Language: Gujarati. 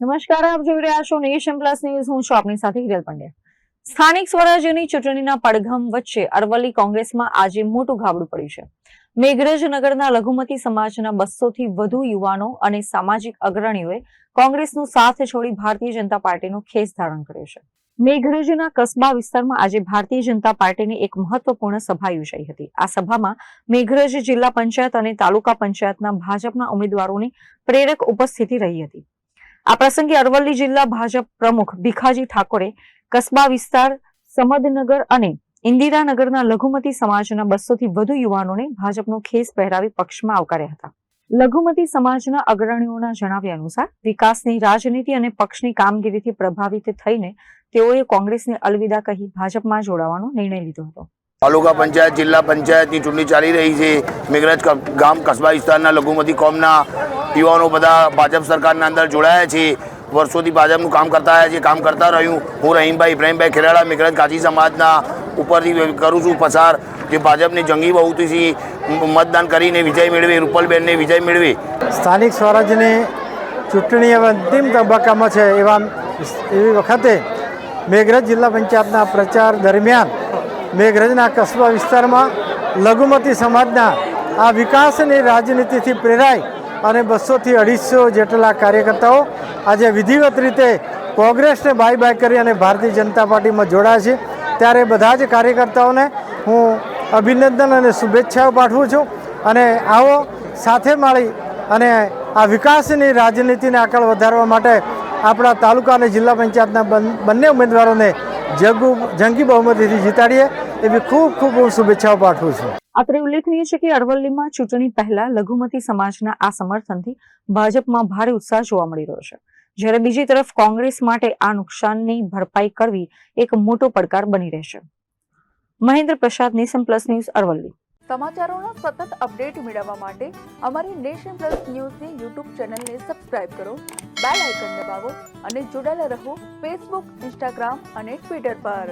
નમસ્કાર, આપ જોઈ રહ્યા છો નેશન પ્લસ ન્યૂઝ. હું છું આપની સાથે હિરલ પંડ્યા. સ્થાનિક સ્વરાજ્યની ચૂંટણીના પડઘમ વચ્ચે અરવલ્લી કોંગ્રેસમાં આજે મોટું ગાબડું પડ્યું છે. મેઘરજ નગરના લઘુમતી સમાજના 200 થી વધુ યુવાનો અને સામાજિક અગ્રણીઓએ કોંગ્રેસનો સાથ છોડી ભારતીય જનતા પાર્ટીનો ખેસ ધારણ કર્યો છે. મેઘરજના કસ્બા વિસ્તારમાં આજે ભારતીય જનતા પાર્ટીની એક મહત્વપૂર્ણ સભા યોજાઈ હતી. આ સભામાં મેઘરજ જિલ્લા પંચાયત અને તાલુકા પંચાયતના ભાજપના ઉમેદવારોની પ્રેરક ઉપસ્થિતિ રહી હતી. આ પ્રસંગે અરવલ્લી જિલ્લા ભાજપ પ્રમુખ ભીખાજી ઠાકોરે કસ્બા વિસ્તાર, સમદનગર અને ઇન્દિરાનગરના લઘુમતી સમાજના 200 થી વધુ યુવાનોને ભાજપનો ખેસ પહેરાવી પક્ષમાં આવકાર્યા હતા. લઘુમતી સમાજના અગ્રણીઓના જણાવ્યા અનુસાર વિકાસની રાજનીતિ અને પક્ષની કામગીરીથી પ્રભાવિત થઈને તેઓએ કોંગ્રેસને અલવિદા કહી ભાજપમાં જોડાવાનો નિર્ણય લીધો હતો. તાલુકા પંચાયત, જિલ્લા પંચાયતની ચૂંટણી ચાલી રહી છે. મેઘરજ ગામ કસ્બા વિસ્તારના લઘુમતી કોમના યુવાનો બધા ભાજપ સરકારના અંદર જોડાયા છે. વર્ષોથી ભાજપનું કામ કરતા આવ્યા છે, કામ કરતા રહ્યું. હું રહીમભાઈ ઇબ્રાહીમભાઈ ખેરાડા મેઘરજ કાચી સમાજના ઉપરથી કરું છું પસાર. જે ભાજપની જંગી બહુમતીથી મતદાન કરીને વિજય મેળવે, રૂપલબેનને વિજય મેળવે. સ્થાનિક સ્વરાજ્યની ચૂંટણી હવે અંતિમ તબક્કામાં છે. એવી વખતે મેઘરજ જિલ્લા પંચાયતના પ્રચાર દરમિયાન મેઘરજના કસ્બા વિસ્તારમાં લઘુમતી સમાજના આ વિકાસની રાજનીતિથી પ્રેરાઈ અને 200 થી 250 જેટલા કાર્યકર્તાઓ આજે વિધિવત રીતે કોંગ્રેસને બાય બાય કરી અને ભારતીય જનતા પાર્ટીમાં જોડાયા છે. ત્યારે બધા જ કાર્યકર્તાઓને હું અભિનંદન અને શુભેચ્છાઓ પાઠવું છું. અને આવો સાથે મળી અને આ વિકાસની રાજનીતિને આગળ વધારવા માટે આપણા તાલુકા અને જિલ્લા પંચાયતના બંને ઉમેદવારોને જંગી બહુમતીથી જીતાડીએ એવી ખૂબ ખૂબ હું શુભેચ્છાઓ પાઠવું છું. અત્રે ઉલ્લેખનીય છે કે અરવલ્લીમાં ચૂંટણી પહેલા લઘુમતી સમાજના આ સમર્થનથી ભાજપમાં ભારે ઉત્સાહ જોવા મળી રહ્યો છે. જ્યારે બીજી તરફ કોંગ્રેસ માટે આ નુકસાનની ભરપાઈ કરવી એક મોટો પડકાર બની રહેશે. મહેન્દ્ર પ્રસાદ, નેશન પ્લસ ન્યૂઝ, અરવલ્લી. સમાચારોના સતત અપડેટ મેળવવા માટે અમારી નેશન પ્લસ ન્યૂઝની યુટ્યુબ ચેનલને સબસ્ક્રાઇબ કરો, બેલ આઇકન દબાવો અને જોડાયેલા રહો ફેસબુક, ઇન્સ્ટાગ્રામ અને ટ્વિટર પર.